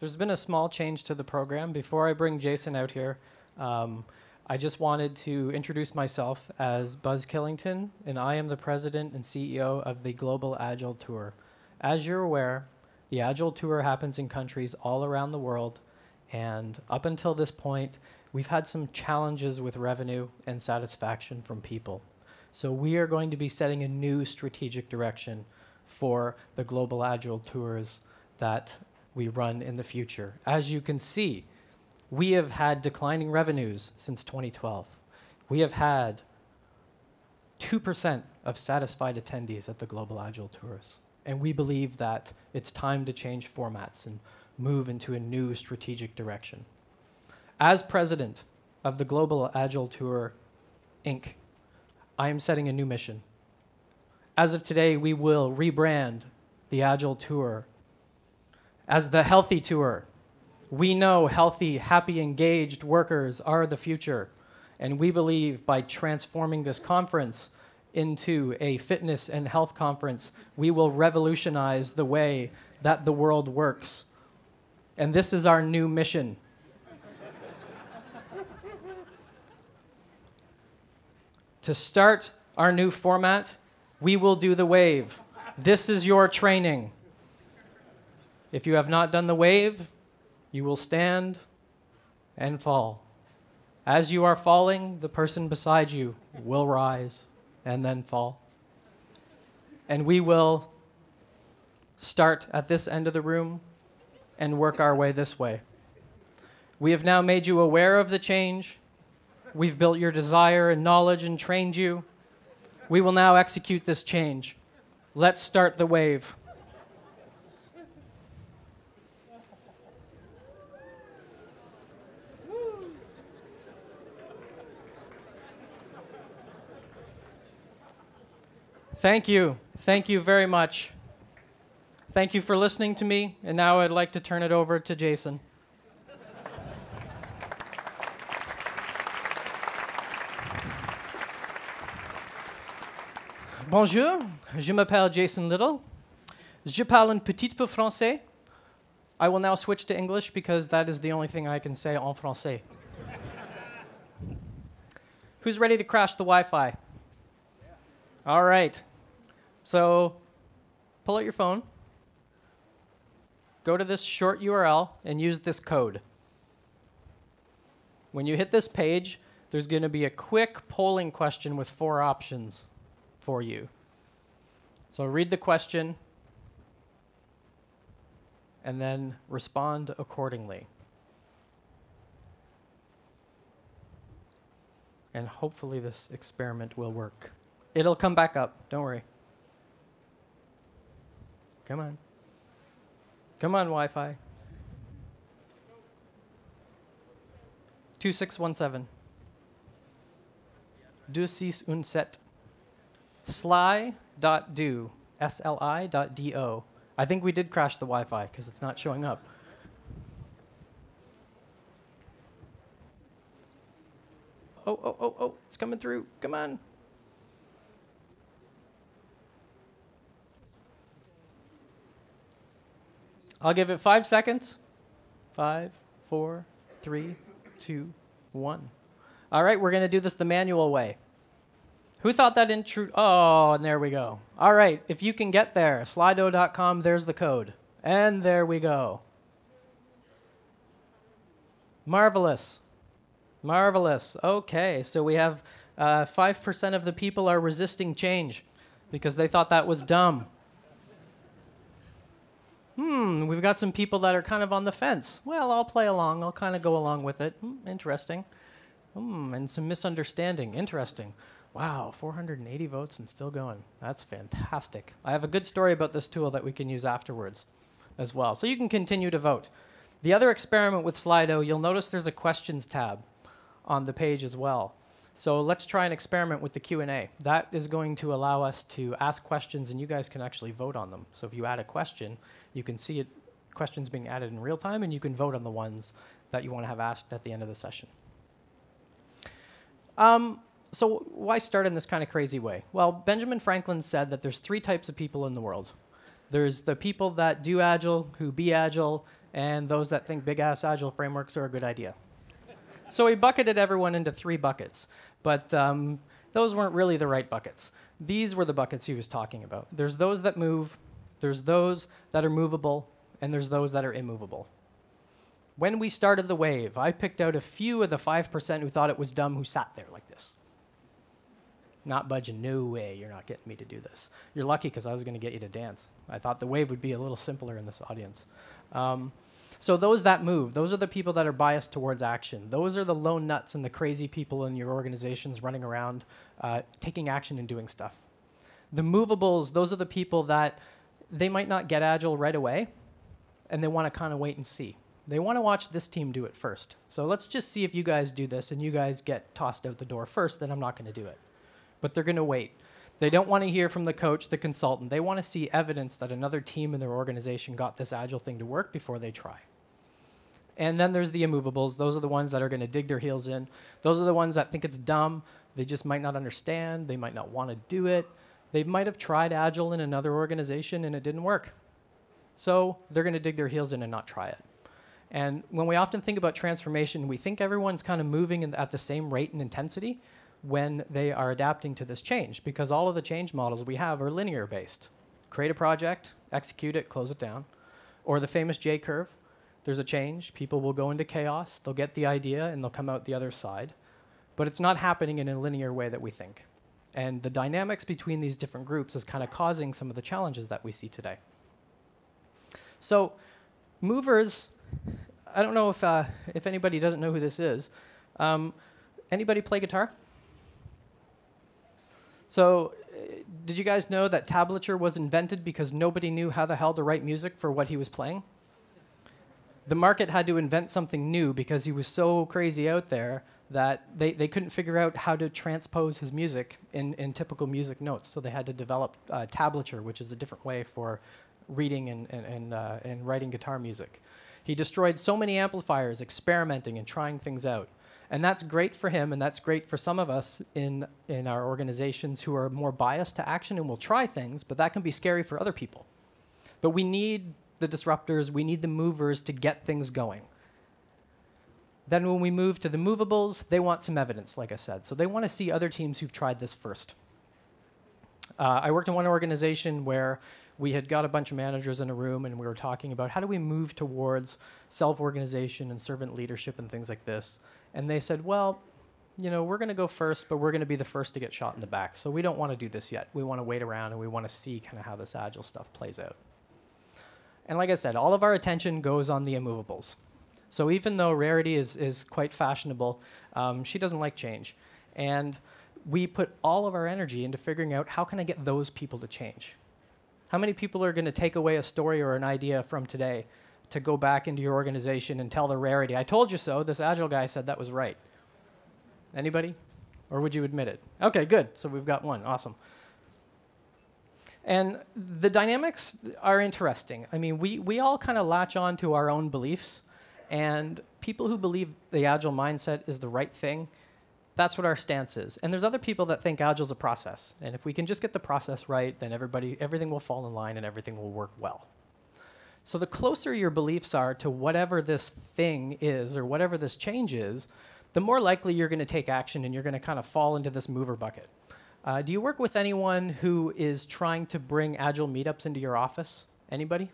There's been a small change to the program. Before I bring Jason out here, I just wanted to introduce myself as Buzz Killington, and I am the president and CEO of the Global Agile Tour. As you're aware, the Agile Tour happens in countries all around the world, and up until this point, we've had some challenges with revenue and satisfaction from people. So we are going to be setting a new strategic direction for the Global Agile Tours that we run in the future. As you can see, we have had declining revenues since 2012. We have had 2% of satisfied attendees at the Global Agile Tours. And we believe that it's time to change formats and move into a new strategic direction. As president of the Global Agile Tour, Inc., I am setting a new mission. As of today, we will rebrand the Agile Tour as the Healthy Tour. We know healthy, happy, engaged workers are the future. And we believe by transforming this conference into a fitness and health conference, we will revolutionize the way that the world works. And this is our new mission. To start our new format, we will do the wave. This is your training. If you have not done the wave, you will stand and fall. As you are falling, the person beside you will rise and then fall. And we will start at this end of the room and work our way this way. We have now made you aware of the change. We've built your desire and knowledge and trained you. We will now execute this change. Let's start the wave. Thank you. Thank you very much. Thank you for listening to me. And now I'd like to turn it over to Jason. Bonjour, je m'appelle Jason Little. Je parle un petit peu français. I will now switch to English because that is the only thing I can say en français. Who's ready to crash the Wi-Fi? Yeah. All right. So pull out your phone, go to this short URL, and use this code. When you hit this page, there's going to be a quick polling question with 4 options for you. So read the question and then respond accordingly. And hopefully this experiment will work. It'll come back up, don't worry. Come on. Come on, Wi-Fi. 2617. 2617. Sli.do. SLI.do. I think we did crash the Wi-Fi because it's not showing up. Oh, it's coming through. Come on. I'll give it 5 seconds. 5, 4, 3, 2, 1. All right, we're going to do this the manual way. Who thought that intro? Oh, and there we go. All right, if you can get there, slido.com, there's the code. And there we go. Marvelous. Marvelous. Okay, so we have 5% of the people are resisting change because they thought that was dumb. We've got some people that are kind of on the fence. Well, I'll play along. I'll kind of go along with it. Interesting. And some misunderstanding. Interesting. Wow, 480 votes and still going. That's fantastic. I have a good story about this tool that we can use afterwards as well. So you can continue to vote. The other experiment with Slido, you'll notice there's a questions tab on the page as well. So let's try an experiment with the Q&A. That is going to allow us to ask questions, and you guys can actually vote on them. So if you add a question, you can see questions being added in real time, and you can vote on the ones that you want to have asked at the end of the session. So why start in this kind of crazy way? Well, Benjamin Franklin said that there's 3 types of people in the world. There's the people that do Agile, who be Agile, and those that think big-ass Agile frameworks are a good idea. So he bucketed everyone into 3 buckets, but those weren't really the right buckets. These were the buckets he was talking about. There's those that move, there's those that are movable, and there's those that are immovable. When we started the wave, I picked out a few of the 5% who thought it was dumb who sat there like this. Not budging, no way, you're not getting me to do this. You're lucky because I was going to get you to dance. I thought the wave would be a little simpler in this audience. So those that move, those are the people that are biased towards action. Those are the lone nuts and the crazy people in your organizations running around, taking action and doing stuff. The movables, those are the people that they might not get Agile right away, and they want to kind of wait and see. They want to watch this team do it first. So let's just see if you guys do this and you guys get tossed out the door first, then I'm not going to do it. But they're going to wait. They don't want to hear from the coach, the consultant. They want to see evidence that another team in their organization got this Agile thing to work before they try. And then there's the immovables. Those are the ones that are going to dig their heels in. Those are the ones that think it's dumb. They just might not understand. They might not want to do it. They might have tried Agile in another organization and it didn't work. So they're going to dig their heels in and not try it. And when we often think about transformation, we think everyone's kind of moving at the same rate and intensity when they are adapting to this change, because all of the change models we have are linear based. Create a project, execute it, close it down. Or the famous J curve. There's a change, people will go into chaos, they'll get the idea, and they'll come out the other side. But it's not happening in a linear way that we think. And the dynamics between these different groups is kind of causing some of the challenges that we see today. So movers, I don't know if anybody doesn't know who this is. Anybody play guitar? So did you guys know that tablature was invented because nobody knew how the hell to write music for what he was playing? The market had to invent something new because he was so crazy out there that they couldn't figure out how to transpose his music in typical music notes. So they had to develop tablature, which is a different way for reading and writing guitar music. He destroyed so many amplifiers, experimenting and trying things out. And that's great for him, and that's great for some of us in our organizations who are more biased to action and will try things, but that can be scary for other people. But we need the disruptors, we need the movers to get things going. Then when we move to the movables, they want some evidence, like I said. So they want to see other teams who've tried this first. I worked in one organization where we had got a bunch of managers in a room and we were talking about how do we move towards self-organization and servant leadership and things like this. And they said, well, you know, we're going to go first, but we're going to be the first to get shot in the back. So we don't want to do this yet. We want to wait around and we want to see kind of how this Agile stuff plays out. And like I said, all of our attention goes on the immovables. So even though Rarity is quite fashionable, she doesn't like change. And we put all of our energy into figuring out how can I get those people to change? How many people are going to take away a story or an idea from today to go back into your organization and tell the Rarity, I told you so, this Agile guy said that was right? Anybody? Or would you admit it? Okay, good. So we've got one. Awesome. And the dynamics are interesting. I mean, we all kind of latch on to our own beliefs, and people who believe the Agile mindset is the right thing, that's what our stance is. And there's other people that think Agile's a process, and if we can just get the process right, then everything will fall in line and everything will work well. So the closer your beliefs are to whatever this thing is or whatever this change is, the more likely you're going to take action and you're going to kind of fall into this mover bucket. Do you work with anyone who is trying to bring Agile meetups into your office? Anybody?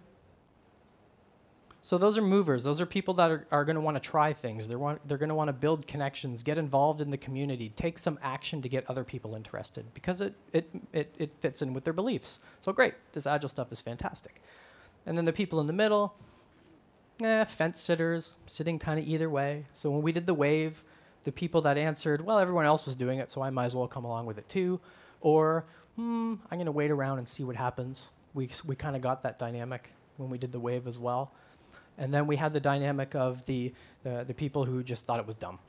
So those are movers. Those are people that are going to want to try things. They're going to want to build connections, get involved in the community, take some action to get other people interested because it fits in with their beliefs. So great, this Agile stuff is fantastic. And then the people in the middle, fence sitters, sitting kind of either way. So when we did the wave, the people that answered, well, everyone else was doing it, so I might as well come along with it too. Or, I'm going to wait around and see what happens. We kind of got that dynamic when we did the wave as well. And then we had the dynamic of the people who just thought it was dumb.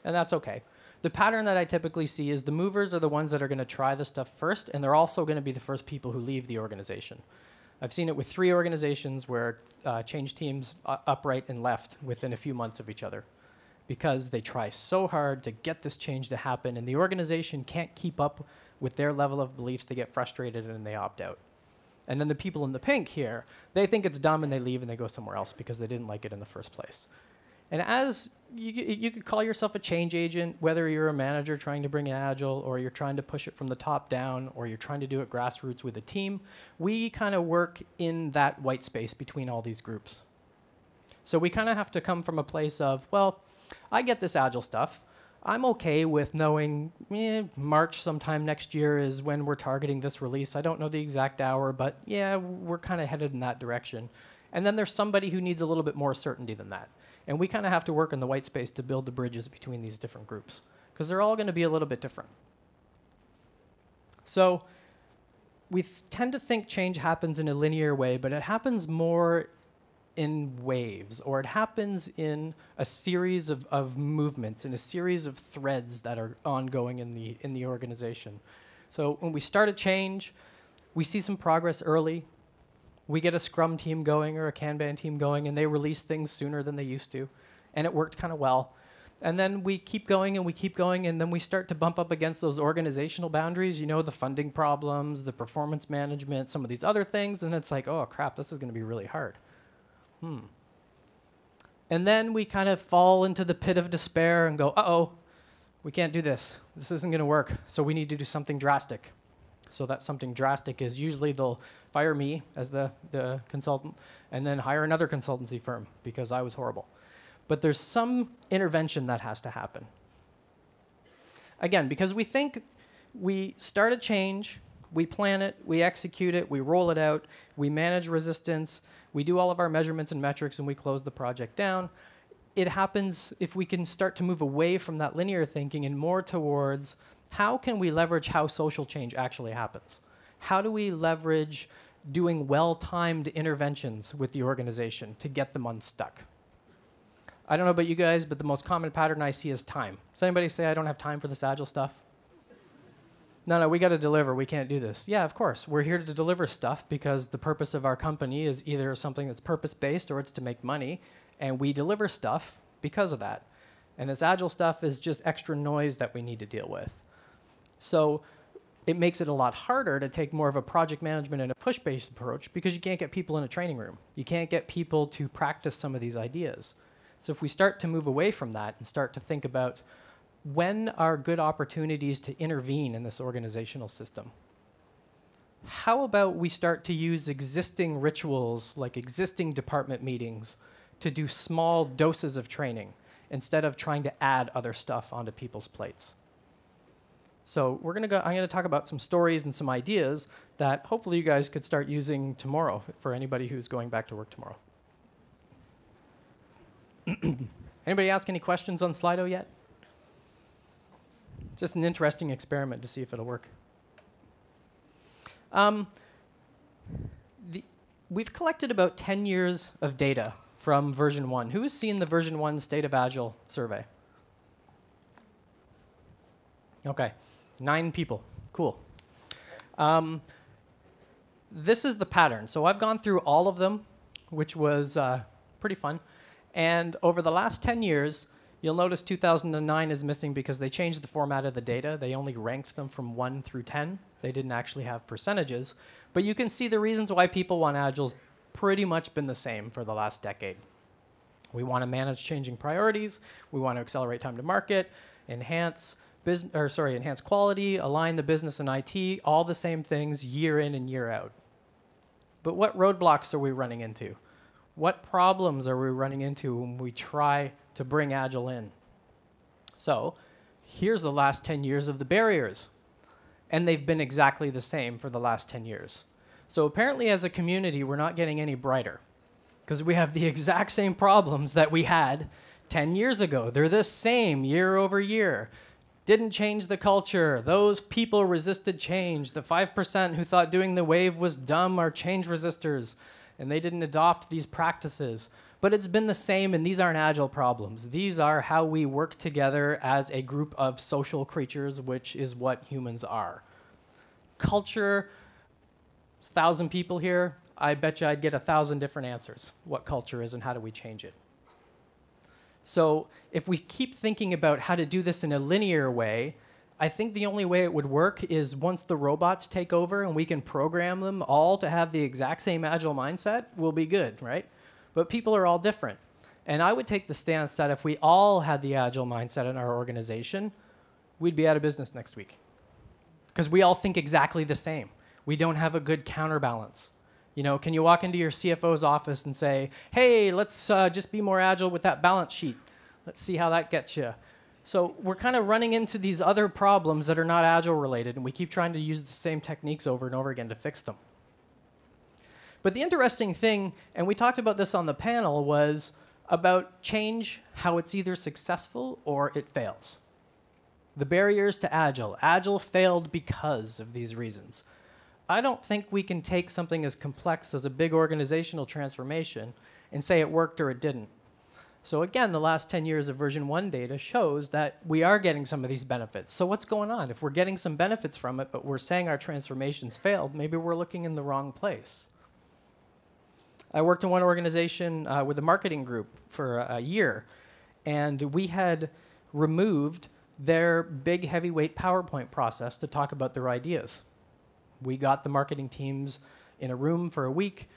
And that's okay. The pattern that I typically see is the movers are the ones that are going to try this stuff first, and they're also going to be the first people who leave the organization. I've seen it with 3 organizations where change teams upright and left within a few months of each other because they try so hard to get this change to happen, and the organization can't keep up with their level of beliefs. They get frustrated and they opt out. And then the people in the pink here, they think it's dumb and they leave and they go somewhere else because they didn't like it in the first place. And as you could call yourself a change agent, whether you're a manager trying to bring in Agile, or you're trying to push it from the top down, or you're trying to do it grassroots with a team, we kind of work in that white space between all these groups. So we kind of have to come from a place of, well, I get this Agile stuff. I'm okay with knowing March sometime next year is when we're targeting this release. I don't know the exact hour, but yeah, we're kind of headed in that direction. And then there's somebody who needs a little bit more certainty than that. And we kind of have to work in the white space to build the bridges between these different groups, because they're all going to be a little bit different. So we tend to think change happens in a linear way, but it happens more in waves, or it happens in a series of movements, in a series of threads that are ongoing in the organization. So when we start a change, we see some progress early. We get a Scrum team going or a Kanban team going, and they release things sooner than they used to, and it worked kind of well. And then we keep going, and we keep going, and then we start to bump up against those organizational boundaries, you know, the funding problems, the performance management, some of these other things, and it's like, oh, crap, this is going to be really hard. And then we kind of fall into the pit of despair and go, uh-oh, we can't do this. This isn't going to work, so we need to do something drastic. So that something drastic is usually they'll fire me as the consultant and then hire another consultancy firm because I was horrible. But there's some intervention that has to happen. Again, because we think we start a change, we plan it, we execute it, we roll it out, we manage resistance, we do all of our measurements and metrics, and we close the project down. It happens if we can start to move away from that linear thinking and more towards how can we leverage how social change actually happens? How do we leverage doing well-timed interventions with the organization to get them unstuck? I don't know about you guys, but the most common pattern I see is time. Does anybody say, I don't have time for this Agile stuff? No, we got to deliver. We can't do this. Yeah, of course. We're here to deliver stuff because the purpose of our company is either something that's purpose-based or it's to make money, and we deliver stuff because of that. And this Agile stuff is just extra noise that we need to deal with. So it makes it a lot harder to take more of a project management and a push-based approach because you can't get people in a training room. You can't get people to practice some of these ideas. So if we start to move away from that and start to think about when are good opportunities to intervene in this organizational system, how about we start to use existing rituals like existing department meetings to do small doses of training instead of trying to add other stuff onto people's plates? So I'm gonna talk about some stories and some ideas that hopefully you guys could start using tomorrow for anybody who's going back to work tomorrow. Anybody ask any questions on Slido yet? Just an interesting experiment to see if it'll work. We've collected about 10 years of data from version 1. Who has seen the version 1 State of Agile survey? Okay, 9 people. Cool. This is the pattern. So I've gone through all of them, which was pretty fun. And over the last 10 years, you'll notice 2009 is missing because they changed the format of the data. They only ranked them from 1 through 10. They didn't actually have percentages. But you can see the reasons why people want Agile's pretty much been the same for the last decade. We want to manage changing priorities. We want to accelerate time to market, enhance quality, align the business and IT, all the same things year in and year out. But what roadblocks are we running into? What problems are we running into when we try to bring Agile in? So here's the last 10 years of the barriers. And they've been exactly the same for the last 10 years. So apparently as a community, we're not getting any brighter because we have the exact same problems that we had 10 years ago. They're the same year over year. Didn't change the culture. Those people resisted change. The 5% who thought doing the wave was dumb are change resistors, and they didn't adopt these practices. But it's been the same, and these aren't Agile problems. These are how we work together as a group of social creatures, which is what humans are. Culture, 1,000 people here, I bet you I'd get 1,000 different answers, what culture is and how do we change it. So if we keep thinking about how to do this in a linear way, I think the only way it would work is once the robots take over and we can program them all to have the exact same Agile mindset, we'll be good, right? But people are all different. And I would take the stance that if we all had the Agile mindset in our organization, we'd be out of business next week. Because we all think exactly the same. We don't have a good counterbalance. You know, can you walk into your CFO's office and say, hey, let's just be more agile with that balance sheet. Let's see how that gets you. So we're kind of running into these other problems that are not Agile related, and we keep trying to use the same techniques over and over again to fix them. But the interesting thing, and we talked about this on the panel, was about change, how it's either successful or it fails. The barriers to Agile. Agile failed because of these reasons. I don't think we can take something as complex as a big organizational transformation and say it worked or it didn't. So again, the last 10 years of version 1 data shows that we are getting some of these benefits. So what's going on? If we're getting some benefits from it, but we're saying our transformations failed, maybe we're looking in the wrong place. I worked in one organization with a marketing group for a year, and we had removed their big heavyweight PowerPoint process to talk about their ideas. We got the marketing teams in a room for a week,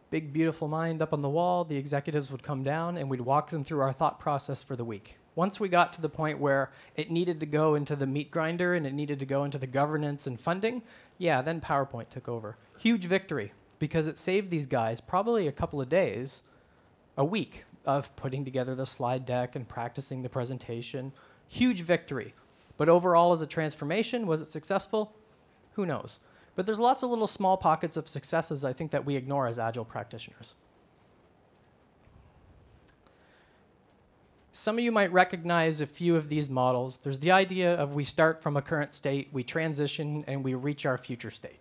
big beautiful mind up on the wall, the executives would come down and we'd walk them through our thought process for the week. Once we got to the point where it needed to go into the meat grinder and it needed to go into the governance and funding, yeah, then PowerPoint took over. Huge victory, because it saved these guys probably a couple of days, a week, of putting together the slide deck and practicing the presentation. Huge victory. But overall, as a transformation, was it successful? Who knows? But there's lots of little small pockets of successes, I think, that we ignore as Agile practitioners. Some of you might recognize a few of these models. There's the idea of we start from a current state, we transition, and we reach our future state.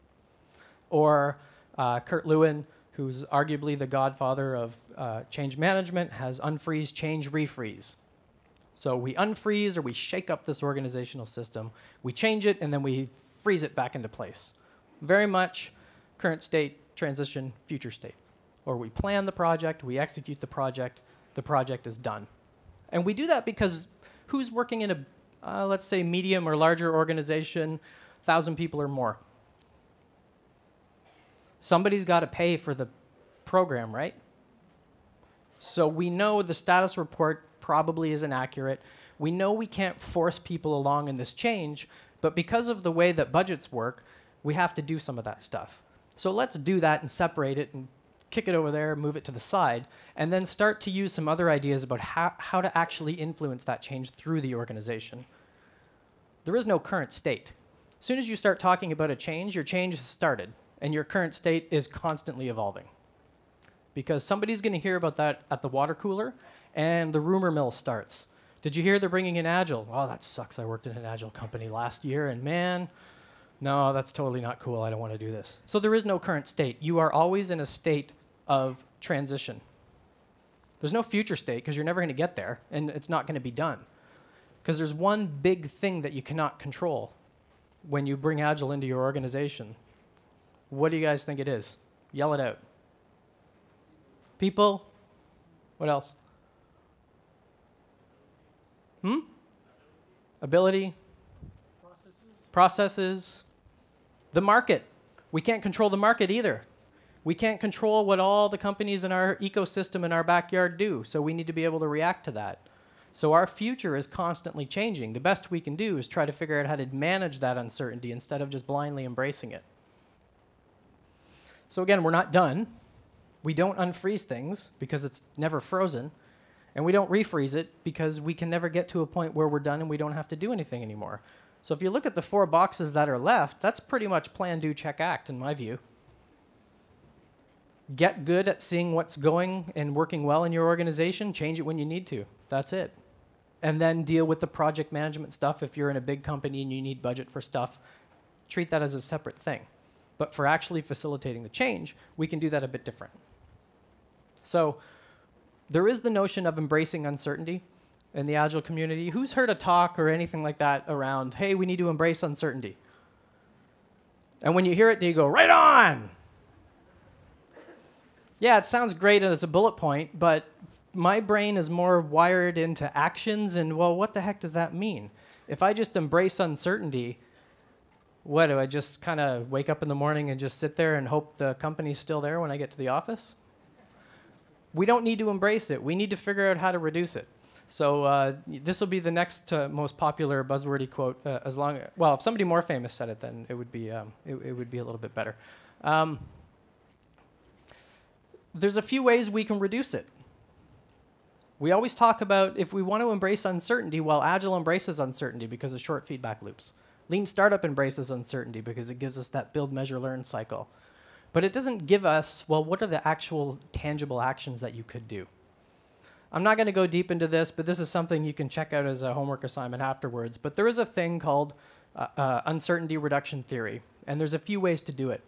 Or Kurt Lewin, who's arguably the godfather of change management, has unfreeze, change, refreeze. So we unfreeze or we shake up this organizational system, we change it, and then we freeze it back into place. Very much current state, transition, future state. Or we plan the project, we execute the project is done. And we do that because who's working in a, let's say, medium or larger organization, 1,000 people or more? Somebody's got to pay for the program, right? So we know the status report probably isn't accurate. We know we can't force people along in this change, but because of the way that budgets work, we have to do some of that stuff. So let's do that and separate it and kick it over there, move it to the side, and then start to use some other ideas about how to actually influence that change through the organization. There is no current state. As soon as you start talking about a change, your change has started, and your current state is constantly evolving. Because somebody's going to hear about that at the water cooler, and the rumor mill starts. Did you hear they're bringing in Agile? Oh, that sucks. I worked in an Agile company last year, and man, no, that's totally not cool. I don't want to do this. So there is no current state. You are always in a state of transition. There's no future state because you're never going to get there, and it's not going to be done. Because there's one big thing that you cannot control when you bring Agile into your organization. What do you guys think it is? Yell it out. People? What else? Ability? Processes? The market. We can't control the market either. We can't control what all the companies in our ecosystem in our backyard do, so we need to be able to react to that. So our future is constantly changing. The best we can do is try to figure out how to manage that uncertainty instead of just blindly embracing it. So again, we're not done. We don't unfreeze things because it's never frozen, and we don't refreeze it because we can never get to a point where we're done and we don't have to do anything anymore. So if you look at the 4 boxes that are left, that's pretty much plan, do, check, act in my view. Get good at seeing what's going and working well in your organization, change it when you need to. That's it. And then deal with the project management stuff. If you're in a big company and you need budget for stuff, treat that as a separate thing. But for actually facilitating the change, we can do that a bit different. So there is the notion of embracing uncertainty in the Agile community. Who's heard a talk or anything like that around, hey, we need to embrace uncertainty? And when you hear it, do you go, right on? Yeah, it sounds great as a bullet point, but my brain is more wired into actions and, well, what the heck does that mean? If I just embrace uncertainty, what, do I just kind of wake up in the morning and just sit there and hope the company's still there when I get to the office? We don't need to embrace it. We need to figure out how to reduce it. So this will be the next most popular buzzwordy quote. Well, if somebody more famous said it, then it would be a little bit better. There's a few ways we can reduce it. We always talk about if we want to embrace uncertainty, well, Agile embraces uncertainty because of short feedback loops. Lean Startup embraces uncertainty because it gives us that build, measure, learn cycle. But it doesn't give us, well, what are the actual tangible actions that you could do? I'm not going to go deep into this, but this is something you can check out as a homework assignment afterwards. But there is a thing called uncertainty reduction theory, and there's a few ways to do it.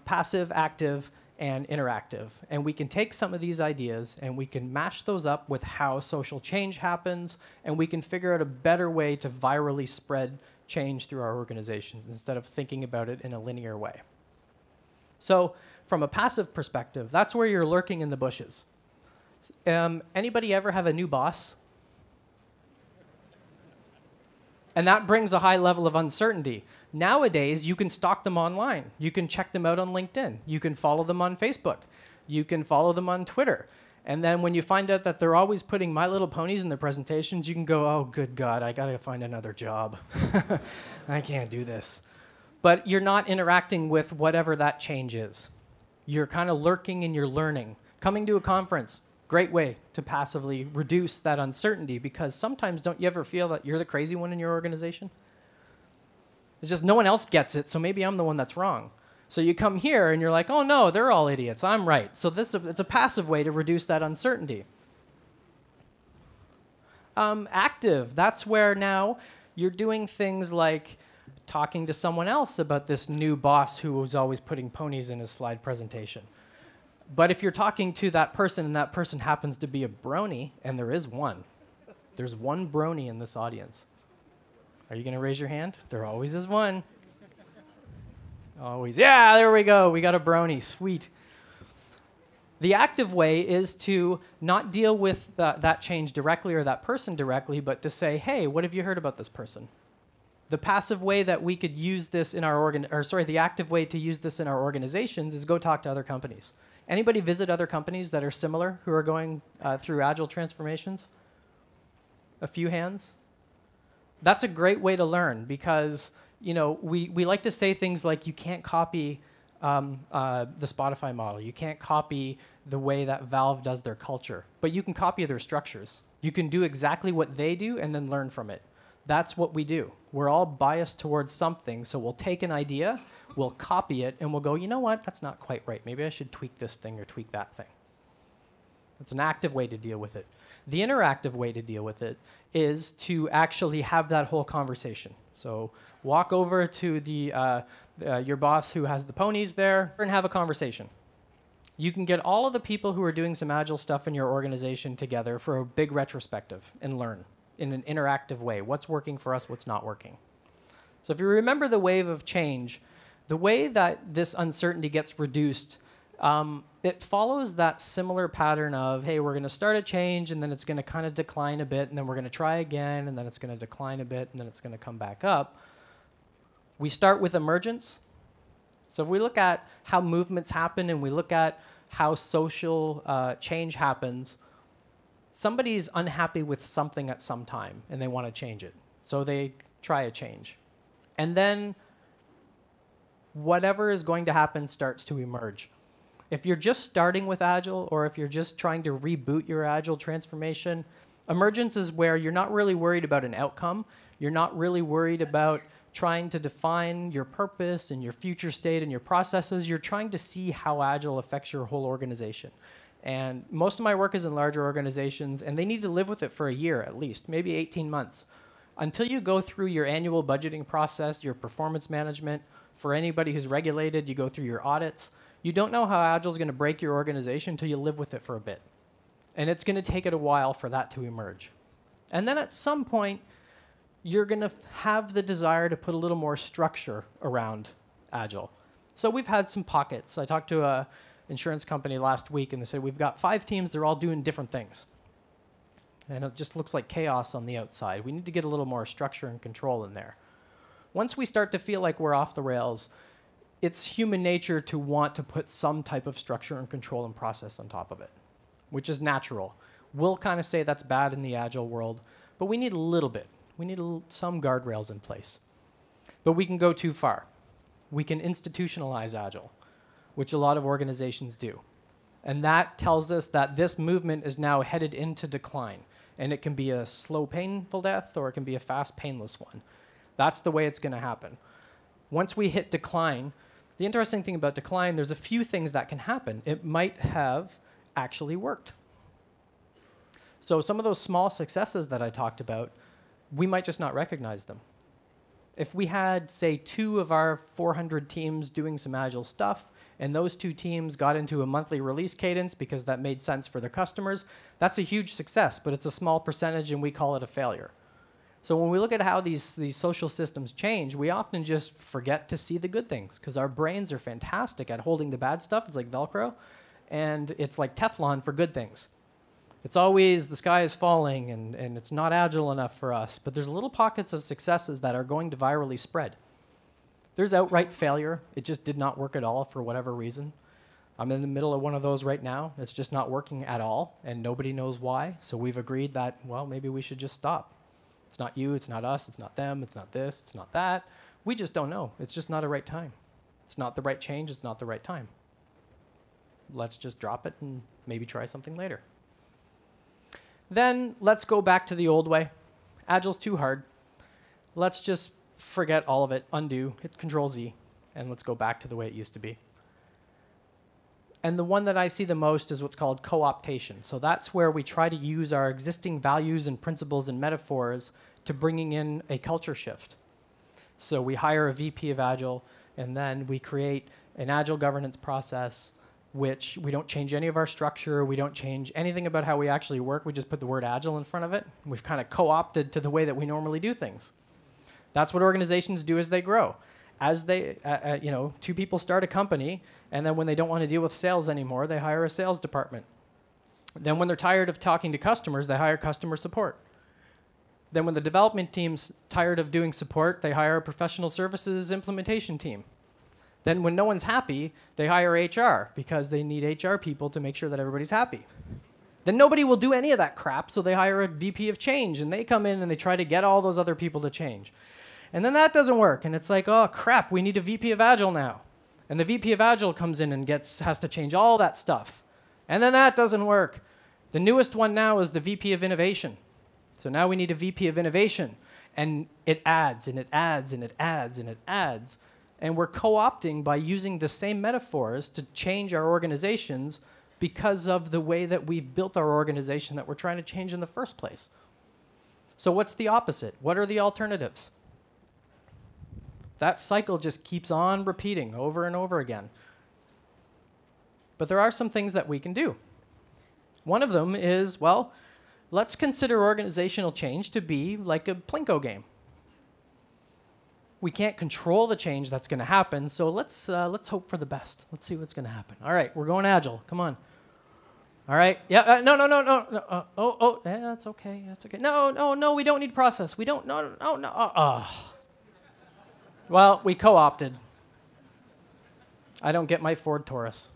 Passive, active, and interactive. And we can take some of these ideas and we can mash those up with how social change happens, and we can figure out a better way to virally spread change through our organizations instead of thinking about it in a linear way. So from a passive perspective, that's where you're lurking in the bushes. Anybody ever have a new boss? And that brings a high level of uncertainty. Nowadays, you can stalk them online. You can check them out on LinkedIn. You can follow them on Facebook. You can follow them on Twitter. And then when you find out that they're always putting My Little Ponies in their presentations, you can go, oh, good God, I got to find another job. I can't do this. But you're not interacting with whatever that change is. You're kind of lurking and you're learning. Coming to a conference, great way to passively reduce that uncertainty, because sometimes don't you ever feel that you're the crazy one in your organization? It's just no one else gets it, so maybe I'm the one that's wrong. So you come here and you're like, oh no, they're all idiots, I'm right. So it's a passive way to reduce that uncertainty. Active, that's where now you're doing things like talking to someone else about this new boss who was always putting ponies in his slide presentation. But if you're talking to that person and that person happens to be a brony, and there is one, there's one brony in this audience. Are you going to raise your hand? There always is one. Always. Yeah, there we go. We got a brony. Sweet. The active way is to not deal with that change directly or that person directly, but to say, hey, what have you heard about this person? The passive way that we could use this in our the active way to use this in our organizations is go talk to other companies. Anybody visit other companies that are similar who are going through Agile transformations? A few hands? That's a great way to learn, because we like to say things like you can't copy the Spotify model. You can't copy the way that Valve does their culture, but you can copy their structures. You can do exactly what they do and then learn from it. That's what we do. We're all biased towards something, so we'll take an idea, we'll copy it, and we'll go, you know what, that's not quite right. Maybe I should tweak this thing or tweak that thing. It's an active way to deal with it. The interactive way to deal with it is to actually have that whole conversation. So walk over to your boss who has the ponies there and have a conversation. You can get all of the people who are doing some Agile stuff in your organization together for a big retrospective and learn in an interactive way. What's working for us, what's not working. So if you remember the wave of change, the way that this uncertainty gets reduced, it follows that similar pattern of, hey, we're going to start a change, and then it's going to kind of decline a bit, and then we're going to try again, and then it's going to decline a bit, and then it's going to come back up. We start with emergence. So if we look at how movements happen and we look at how social change happens, somebody's unhappy with something at some time, and they want to change it. So they try a change. And then whatever is going to happen starts to emerge. If you're just starting with Agile, or if you're just trying to reboot your Agile transformation, emergence is where you're not really worried about an outcome. You're not really worried about trying to define your purpose and your future state and your processes. You're trying to see how Agile affects your whole organization. And most of my work is in larger organizations, and they need to live with it for a year at least, maybe 18 months. Until you go through your annual budgeting process, your performance management, for anybody who's regulated, you go through your audits. You don't know how Agile is going to break your organization until you live with it for a bit. And it's going to take it a while for that to emerge. And then at some point, you're going to have the desire to put a little more structure around Agile. So we've had some pockets. I talked to an insurance company last week, and they said, we've got 5 teams. They're all doing different things. and it just looks like chaos on the outside. We need to get a little more structure and control in there. Once we start to feel like we're off the rails, it's human nature to want to put some type of structure and control and process on top of it, which is natural. We'll kind of say that's bad in the Agile world, but we need a little bit. We need some guardrails in place. But we can go too far. We can institutionalize Agile, which a lot of organizations do. And that tells us that this movement is now headed into decline. And it can be a slow, painful death, or it can be a fast, painless one. That's the way it's going to happen. Once we hit decline, the interesting thing about decline, there's a few things that can happen. It might have actually worked. So some of those small successes that I talked about, we might just not recognize them. If we had, say, 2 of our 400 teams doing some Agile stuff, and those 2 teams got into a monthly release cadence because that made sense for their customers, that's a huge success, but it's a small percentage and we call it a failure. So when we look at how these social systems change, we often just forget to see the good things because our brains are fantastic at holding the bad stuff. It's like Velcro, and it's like Teflon for good things. It's always the sky is falling and it's not agile enough for us, but there's little pockets of successes that are going to virally spread. There's outright failure. It just did not work at all for whatever reason. I'm in the middle of one of those right now. It's just not working at all, and nobody knows why. So we've agreed that, well, maybe we should just stop. It's not you, it's not us, it's not them, it's not this, it's not that. We just don't know. It's just not a right time. It's not the right change, it's not the right time. Let's just drop it and maybe try something later. Then let's go back to the old way. Agile's too hard. Let's just forget all of it, undo, hit Control-Z, and let's go back to the way it used to be. And the one that I see the most is what's called Co-Optation. So that's where we try to use our existing values and principles and metaphors to bringing in a culture shift. So we hire a VP of Agile, and then we create an Agile governance process, which we don't change any of our structure. We don't change anything about how we actually work. We just put the word Agile in front of it. We've kind of co-opted to the way that we normally do things. That's what organizations do as they grow. As they, 2 people start a company, and then when they don't want to deal with sales anymore, they hire a sales department. Then when they're tired of talking to customers, they hire customer support. Then when the development team's tired of doing support, they hire a professional services implementation team. Then when no one's happy, they hire HR because they need HR people to make sure that everybody's happy. Then nobody will do any of that crap, so they hire a VP of change, and they come in and they try to get all those other people to change. And then that doesn't work, and it's like, oh crap, we need a VP of Agile now. And the VP of Agile comes in and has to change all that stuff. And then that doesn't work. The newest one now is the VP of Innovation. So now we need a VP of Innovation. And it adds, and it adds, and it adds, and it adds. And we're co-opting by using the same metaphors to change our organizations because of the way that we've built our organization that we're trying to change in the first place. So what's the opposite? What are the alternatives? That cycle just keeps on repeating over and over again. But there are some things that we can do. One of them is, well, let's consider organizational change to be like a Plinko game. We can't control the change that's going to happen, so let's hope for the best. Let's see what's going to happen. All right, we're going Agile. Come on. All right. Yeah. No. Yeah, that's okay. That's okay. No. We don't need process. We don't. No. Well, we co-opted. I don't get my Ford Taurus.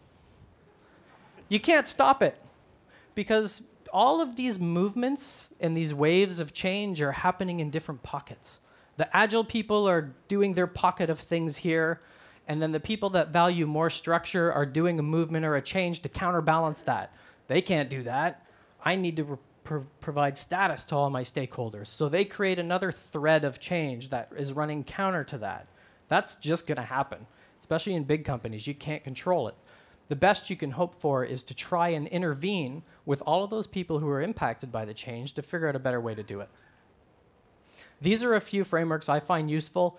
You can't stop it because all of these movements and these waves of change are happening in different pockets. The Agile people are doing their pocket of things here, and then the people that value more structure are doing a movement or a change to counterbalance that. They can't do that. I need to provide status to all my stakeholders. So they create another thread of change that is running counter to that. That's just going to happen, especially in big companies. You can't control it. The best you can hope for is to try and intervene with all of those people who are impacted by the change to figure out a better way to do it. These are a few frameworks I find useful.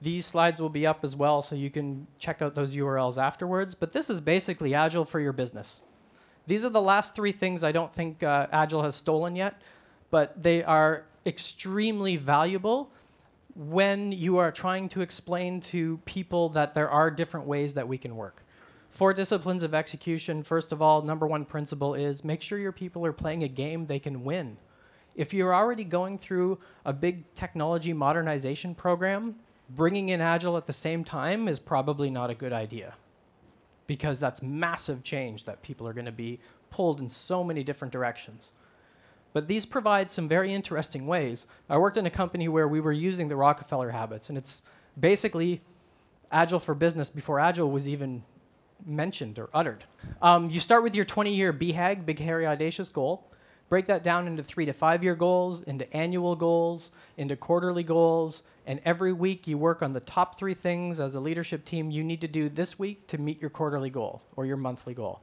These slides will be up as well, so you can check out those URLs afterwards. But this is basically Agile for your business. These are the last 3 things I don't think Agile has stolen yet, but they are extremely valuable when you are trying to explain to people that there are different ways that we can work. 4 disciplines of execution. First of all, #1 principle is make sure your people are playing a game they can win. If you're already going through a big technology modernization program, bringing in Agile at the same time is probably not a good idea, because that's massive change that people are going to be pulled in so many different directions. But these provide some very interesting ways. I worked in a company where we were using the Rockefeller habits, and it's basically Agile for business before Agile was even mentioned or uttered. You start with your 20-year BHAG, Big Hairy Audacious goal. Break that down into 3 to 5 year goals, into annual goals, into quarterly goals, and every week you work on the top 3 things as a leadership team you need to do this week to meet your quarterly goal or your monthly goal.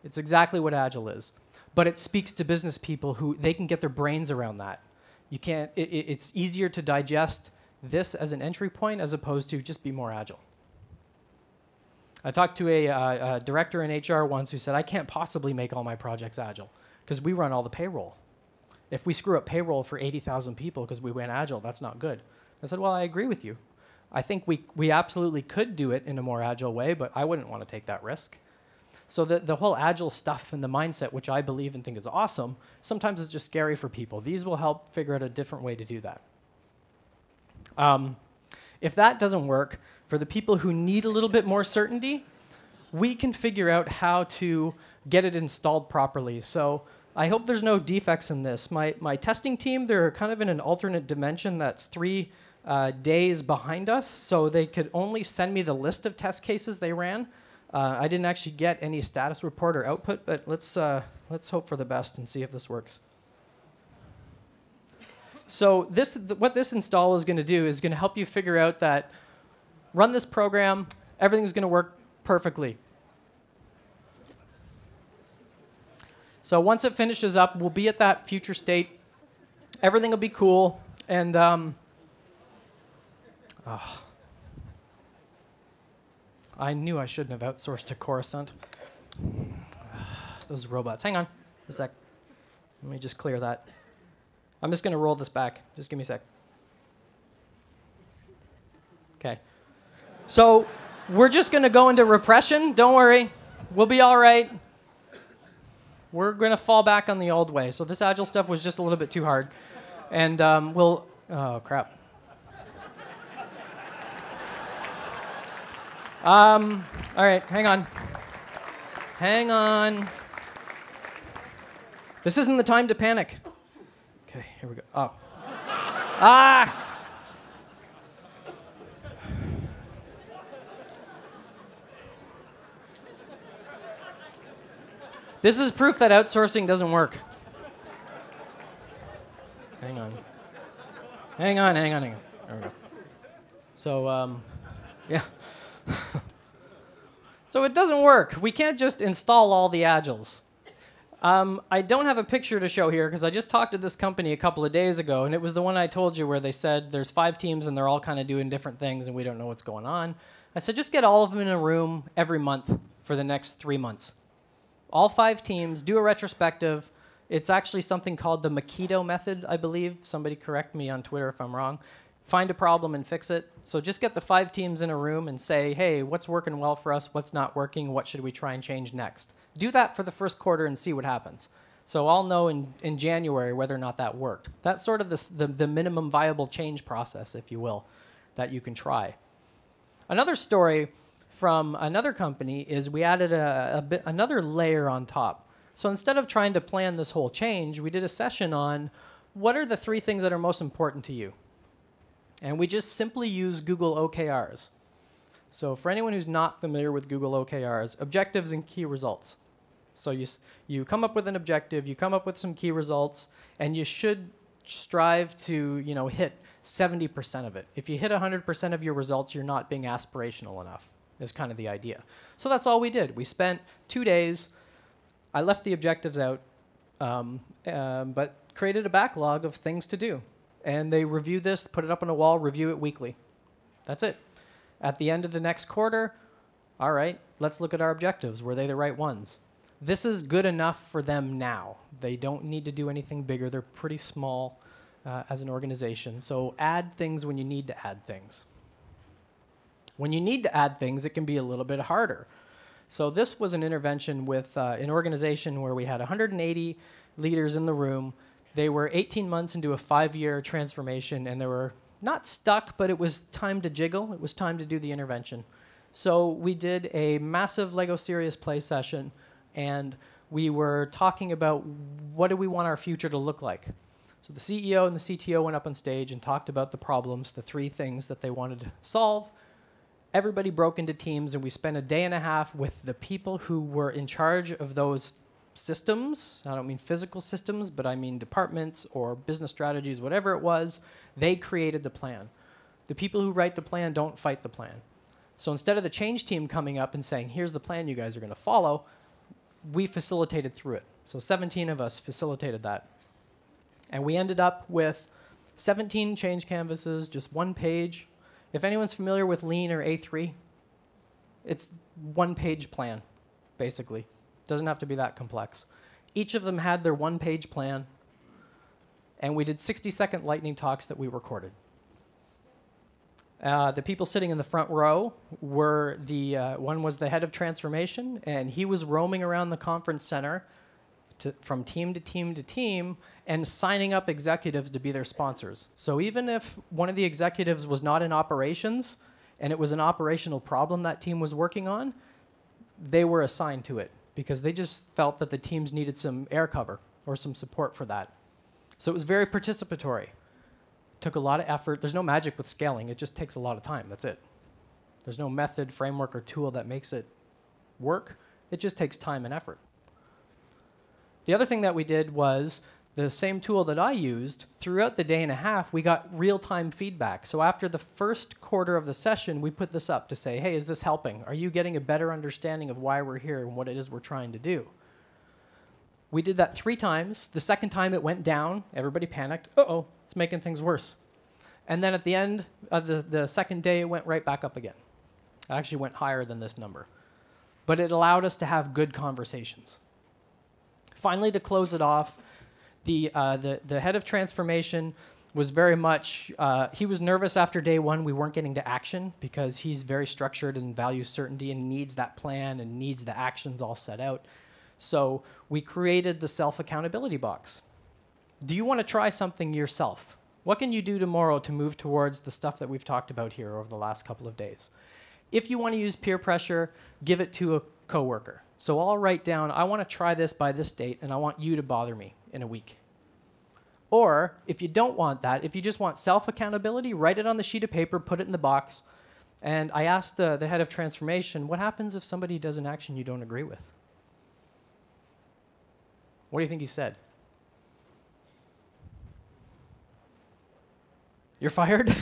It's exactly what Agile is. But it speaks to business people who they can get their brains around that. You can't, it's easier to digest this as an entry point as opposed to just be more agile. I talked to a director in HR once who said, I can't possibly make all my projects agile because we run all the payroll. If we screw up payroll for 80,000 people because we went agile, that's not good. I said, well, I agree with you. I think we absolutely could do it in a more agile way, but I wouldn't want to take that risk. So the whole agile stuff and the mindset, which I believe and think is awesome, sometimes it's just scary for people. These will help figure out a different way to do that. If that doesn't work, for the people who need a little bit more certainty, we can figure out how to get it installed properly. So I hope there's no defects in this. My testing team, they're kind of in an alternate dimension that's 3 days behind us, so they could only send me the list of test cases they ran. I didn't actually get any status report or output, but let's hope for the best and see if this works. So what this install is going to do is going to help you figure out that run this program, everything's going to work perfectly. So once it finishes up, we'll be at that future state. Everything will be cool, and I knew I shouldn't have outsourced to Coruscant. Those robots. Hang on a sec. Let me just clear that. I'm just going to roll this back. Just give me a sec. Okay. So we're just going to go into repression. Don't worry. We'll be all right. We're going to fall back on the old way. So this Agile stuff was just a little bit too hard. And we'll... Oh, crap. All right, hang on. Hang on. This isn't the time to panic. Okay, here we go. Oh. Ah! This is proof that outsourcing doesn't work. Hang on. Hang on. There we go. So, yeah. So it doesn't work. We can't just install all the Agiles. I don't have a picture to show here because I just talked to this company a couple of days ago, and it was the one I told you where they said there's 5 teams and they're all kind of doing different things and we don't know what's going on. I said just get all of them in a room every month for the next 3 months. All 5 teams, do a retrospective. It's actually something called the Makito method, I believe. Somebody correct me on Twitter if I'm wrong. Find a problem and fix it. So just get the 5 teams in a room and say, hey, what's working well for us? What's not working? What should we try and change next? Do that for the first quarter and see what happens. So I'll know in January whether or not that worked. That's sort of the minimum viable change process, if you will, that you can try. Another story from another company is we added another layer on top. So instead of trying to plan this whole change, we did a session on what are the 3 things that are most important to you. And we just simply use Google OKRs. So for anyone who's not familiar with Google OKRs, objectives and key results. So you come up with an objective, you come up with some key results, and you should strive to hit 70% of it. If you hit 100% of your results, you're not being aspirational enough, is kind of the idea. So that's all we did. We spent 2 days. I left the objectives out, but created a backlog of things to do. And they review this, put it up on a wall, review it weekly. That's it. At the end of the next quarter, all right, let's look at our objectives. Were they the right ones? This is good enough for them now. They don't need to do anything bigger. They're pretty small as an organization. So add things when you need to add things. When you need to add things, it can be a little bit harder. So this was an intervention with an organization where we had 180 leaders in the room. They were 18 months into a 5-year transformation, and they were not stuck, but it was time to jiggle. It was time to do the intervention. So we did a massive Lego Serious Play session, and we were talking about what do we want our future to look like. So the CEO and the CTO went up on stage and talked about the problems, the 3 things that they wanted to solve. Everybody broke into teams, and we spent a day and a half with the people who were in charge of those systems. I don't mean physical systems, but I mean departments or business strategies, whatever it was. They created the plan. The people who write the plan don't fight the plan. So instead of the change team coming up and saying, here's the plan you guys are going to follow, we facilitated through it. So 17 of us facilitated that. And we ended up with 17 change canvases, just 1 page. If anyone's familiar with Lean or A3, it's 1-page plan, basically. Doesn't have to be that complex. Each of them had their 1-page plan, and we did 60-second lightning talks that we recorded. The people sitting in the front row were one was the head of transformation, and he was roaming around the conference center from team to team to team and signing up executives to be their sponsors. So even if one of the executives was not in operations and it was an operational problem that team was working on, they were assigned to it because they just felt that the teams needed some air cover or some support for that. So it was very participatory. Took a lot of effort. There's no magic with scaling. It just takes a lot of time. That's it. There's no method, framework, or tool that makes it work. It just takes time and effort. The other thing that we did was the same tool that I used. Throughout the day and a half, we got real-time feedback. So after the first quarter of the session, we put this up to say, hey, is this helping? Are you getting a better understanding of why we're here and what it is we're trying to do? We did that 3 times. The second time it went down. Everybody panicked. Uh-oh, it's making things worse. And then at the end of the second day, it went right back up again. It actually went higher than this number. But it allowed us to have good conversations. Finally, to close it off, the head of transformation was very much, he was nervous after day 1 we weren't getting to action because he's very structured and values certainty and needs that plan and needs the actions all set out. So we created the self-accountability box. Do you want to try something yourself? What can you do tomorrow to move towards the stuff that we've talked about here over the last couple of days? If you want to use peer pressure, give it to a coworker. So I'll write down, I want to try this by this date, and I want you to bother me in a week. Or if you don't want that, if you just want self-accountability, write it on the sheet of paper, put it in the box. And I asked the head of transformation, what happens if somebody does an action you don't agree with? What do you think he said? You're fired?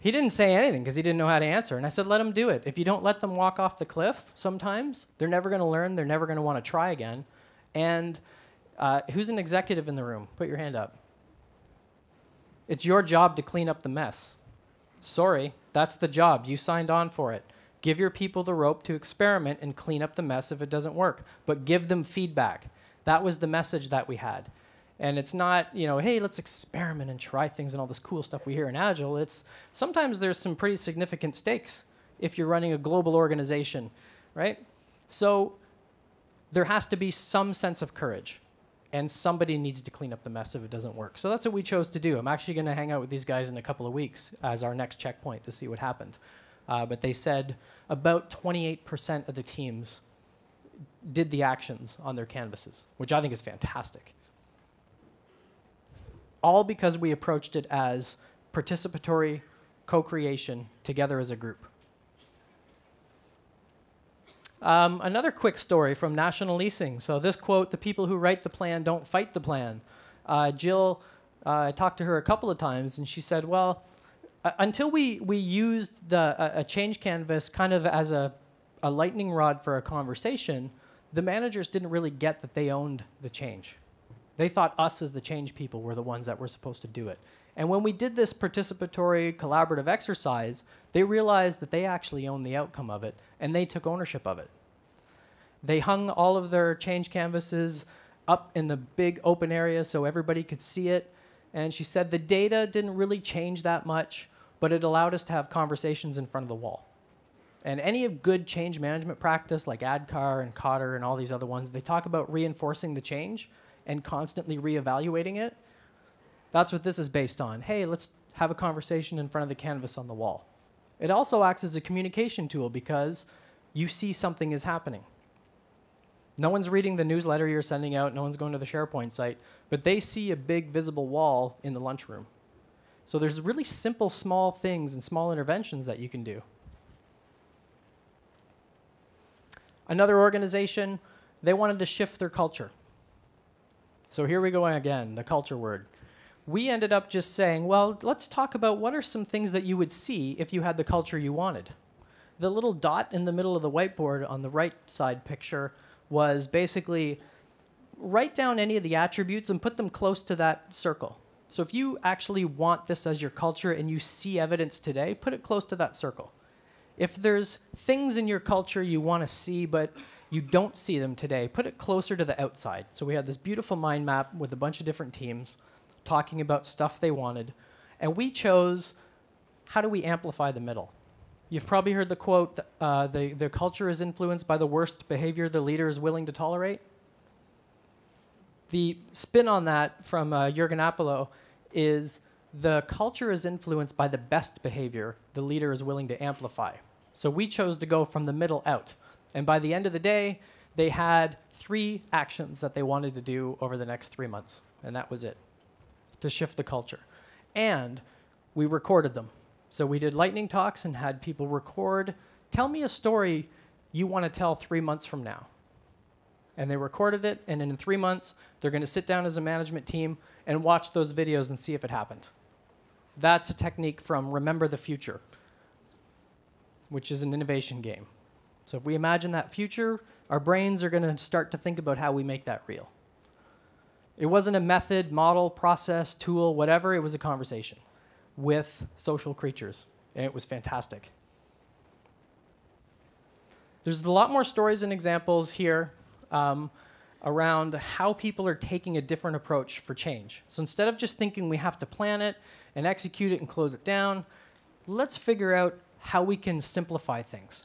He didn't say anything because he didn't know how to answer. And I said, let them do it. If you don't let them walk off the cliff sometimes, they're never going to learn. They're never going to want to try again. And who's an executive in the room? Put your hand up. It's your job to clean up the mess. Sorry, that's the job. You signed on for it. Give your people the rope to experiment and clean up the mess if it doesn't work. But give them feedback. That was the message that we had. And it's not, hey, let's experiment and try things and all this cool stuff we hear in Agile. It's sometimes there's some pretty significant stakes if you're running a global organization, right? So there has to be some sense of courage. And somebody needs to clean up the mess if it doesn't work. So that's what we chose to do. I'm actually going to hang out with these guys in a couple of weeks as our next checkpoint to see what happened. But they said about 28% of the teams did the actions on their canvases, which I think is fantastic. All because we approached it as participatory co-creation together as a group. Another quick story from National Leasing. So this quote, the people who write the plan don't fight the plan. Jill, I talked to her a couple of times, and she said, well, until we used a change canvas kind of as a lightning rod for a conversation, the managers didn't really get that they owned the change. They thought us as the change people were the ones that were supposed to do it. And when we did this participatory collaborative exercise, they realized that they actually owned the outcome of it, and they took ownership of it. They hung all of their change canvases up in the big open area so everybody could see it. And she said the data didn't really change that much, but it allowed us to have conversations in front of the wall. And any good change management practice like ADKAR and Cotter and all these other ones, they talk about reinforcing the change. and constantly reevaluating it. That's what this is based on. Hey, let's have a conversation in front of the canvas on the wall. It also acts as a communication tool because you see something is happening. No one's reading the newsletter you're sending out, no one's going to the SharePoint site, but they see a big visible wall in the lunchroom. So there's really simple, small things and small interventions that you can do. Another organization, they wanted to shift their culture. So here we go again, the culture word. We ended up just saying, well, let's talk about what are some things that you would see if you had the culture you wanted. The little dot in the middle of the whiteboard on the right side picture was basically write down any of the attributes and put them close to that circle. So if you actually want this as your culture and you see evidence today, put it close to that circle. If there's things in your culture you want to see but you don't see them today, put it closer to the outside. So we had this beautiful mind map with a bunch of different teams talking about stuff they wanted, and we chose, how do we amplify the middle? You've probably heard the quote, the culture is influenced by the worst behavior the leader is willing to tolerate. The spin on that from Jürgen Apollo is the culture is influenced by the best behavior the leader is willing to amplify. So we chose to go from the middle out. And by the end of the day, they had 3 actions that they wanted to do over the next 3 months. And that was it, to shift the culture. And we recorded them. So we did lightning talks and had people record, tell me a story you want to tell 3 months from now. And they recorded it, and in 3 months, they're going to sit down as a management team and watch those videos and see if it happened. That's a technique from Remember the Future, which is an innovation game. So if we imagine that future, our brains are going to start to think about how we make that real. It wasn't a method, model, process, tool, whatever. It was a conversation with social creatures, and it was fantastic. There's a lot more stories and examples here around how people are taking a different approach for change. So instead of just thinking we have to plan it and execute it and close it down, let's figure out how we can simplify things.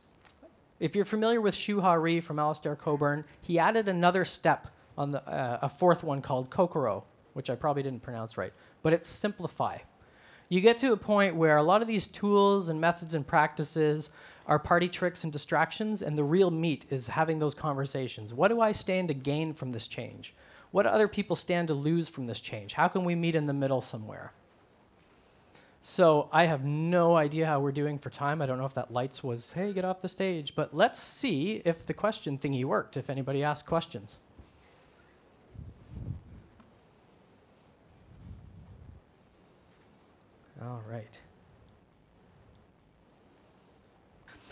If you're familiar with Shuha Ree from Alistair Coburn, he added another step on a 4th one called Kokoro, which I probably didn't pronounce right, but it's simplify. You get to a point where a lot of these tools and methods and practices are party tricks and distractions, and the real meat is having those conversations. What do I stand to gain from this change? What do other people stand to lose from this change? How can we meet in the middle somewhere? So I have no idea how we're doing for time. I don't know if that lights was, hey, get off the stage. But let's see if the question thingy worked, if anybody asked questions. All right.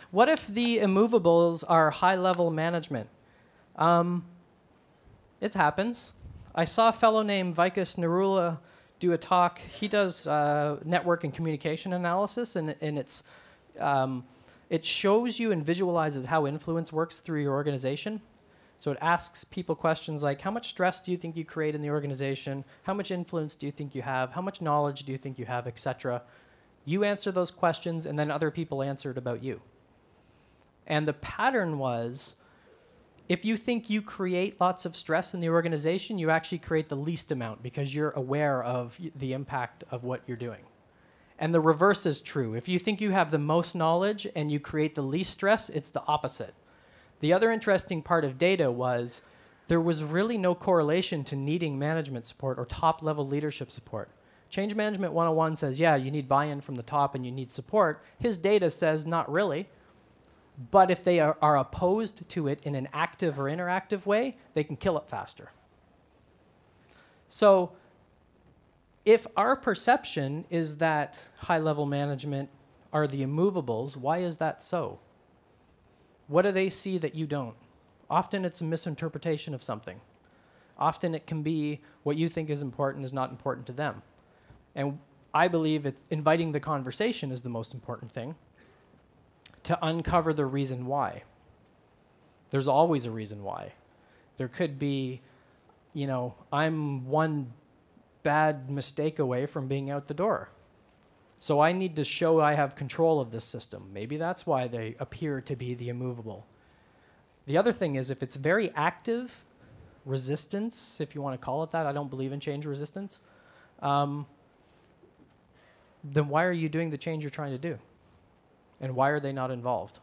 What if the immovables are high-level management? It happens. I saw a fellow named Vikas Narula do a talk. He does network and communication analysis, and it shows you and visualizes how influence works through your organization. So it asks people questions like, how much stress do you think you create in the organization? How much influence do you think you have? How much knowledge do you think you have, etc.? You answer those questions, and then other people answered about you. And the pattern was, if you think you create lots of stress in the organization, you actually create the least amount because you're aware of the impact of what you're doing. And the reverse is true. If you think you have the most knowledge and you create the least stress, it's the opposite. The other interesting part of data was there was really no correlation to needing management support or top-level leadership support. Change Management 101 says, yeah, you need buy-in from the top and you need support. His data says not really. But if they are opposed to it in an active or interactive way, they can kill it faster. So if our perception is that high-level management are the immovables, why is that so? What do they see that you don't? Often it's a misinterpretation of something. Often it can be what you think is important is not important to them. And I believe inviting the conversation is the most important thing, to uncover the reason why. There's always a reason why. There could be, I'm one bad mistake away from being out the door. So I need to show I have control of this system. Maybe that's why they appear to be the immovable. The other thing is if it's very active, resistance, if you want to call it that. I don't believe in change resistance. Then why are you doing the change you're trying to do? And why are they not involved?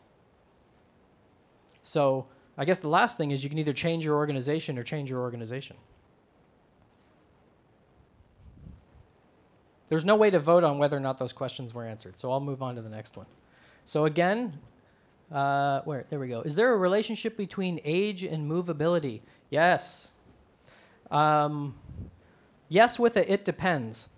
So I guess the last thing is you can either change your organization or change your organization. There's no way to vote on whether or not those questions were answered, so I'll move on to the next one. So again, there we go. Is there a relationship between age and movability? Yes. Yes with a it depends.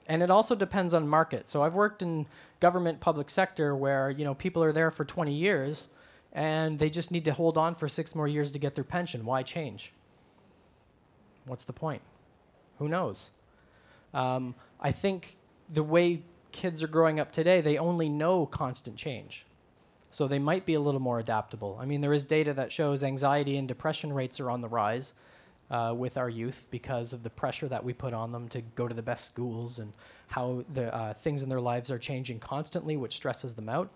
And it also depends on market. So I've worked in government public sector where, you know, people are there for 20 years and they just need to hold on for 6 more years to get their pension. Why change? What's the point? Who knows? I think the way kids are growing up today, they only know constant change. So they might be a little more adaptable. I mean, there is data that shows anxiety and depression rates are on the rise with our youth because of the pressure that we put on them to go to the best schools and how the things in their lives are changing constantly, which stresses them out.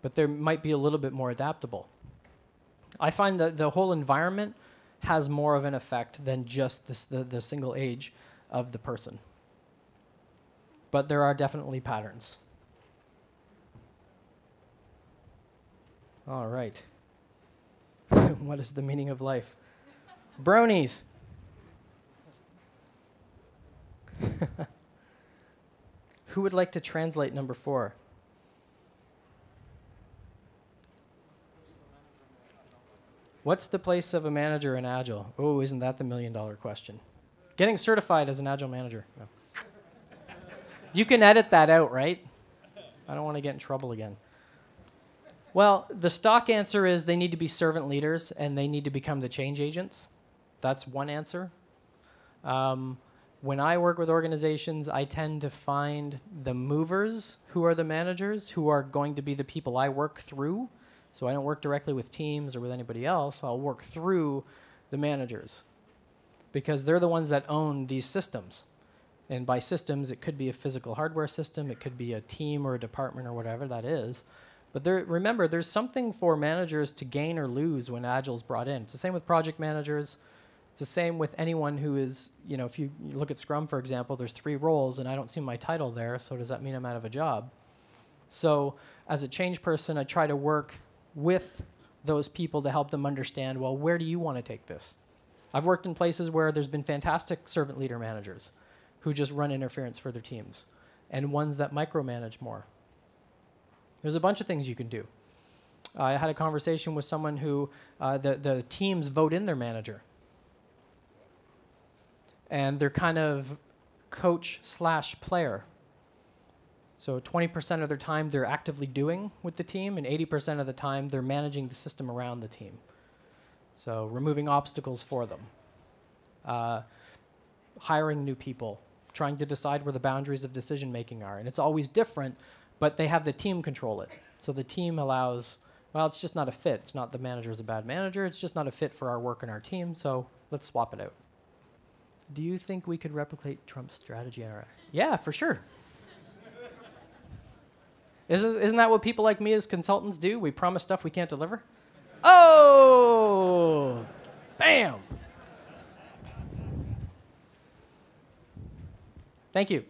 But they might be a little bit more adaptable. I find that the whole environment has more of an effect than just the single age of the person. But there are definitely patterns. All right. What is the meaning of life? Bronies. Who would like to translate number 4? What's the place of a manager in Agile? Oh, isn't that the $1 million question? Getting certified as an Agile manager. No. You can edit that out, right? I don't want to get in trouble again. Well, the stock answer is they need to be servant leaders and they need to become the change agents. That's one answer. When I work with organizations, I tend to find the movers who are the managers, who are going to be the people I work through. So I don't work directly with teams or with anybody else. I'll work through the managers because they're the ones that own these systems. And by systems, it could be a physical hardware system. It could be a team or a department or whatever that is. But remember, there's something for managers to gain or lose when Agile's brought in. It's the same with project managers. It's the same with anyone who is, you know, if you look at Scrum, for example, there's 3 roles, and I don't see my title there, so does that mean I'm out of a job? So as a change person, I try to work with those people to help them understand, well, where do you want to take this? I've worked in places where there's been fantastic servant leader managers who just run interference for their teams, and ones that micromanage more. There's a bunch of things you can do. I had a conversation with someone who the teams vote in their manager. And they're kind of coach/player. So 20% of their time they're actively doing with the team, and 80% of the time they're managing the system around the team. So removing obstacles for them. Hiring new people. Trying to decide where the boundaries of decision making are. And it's always different, but they have the team control it. So the team allows, well, it's just not a fit. It's not the manager's a bad manager. It's just not a fit for our work and our team, so let's swap it out. Do you think we could replicate Trump's strategy? Yeah, for sure. Isn't that what people like me as consultants do? We promise stuff we can't deliver? Oh! Bam! Thank you.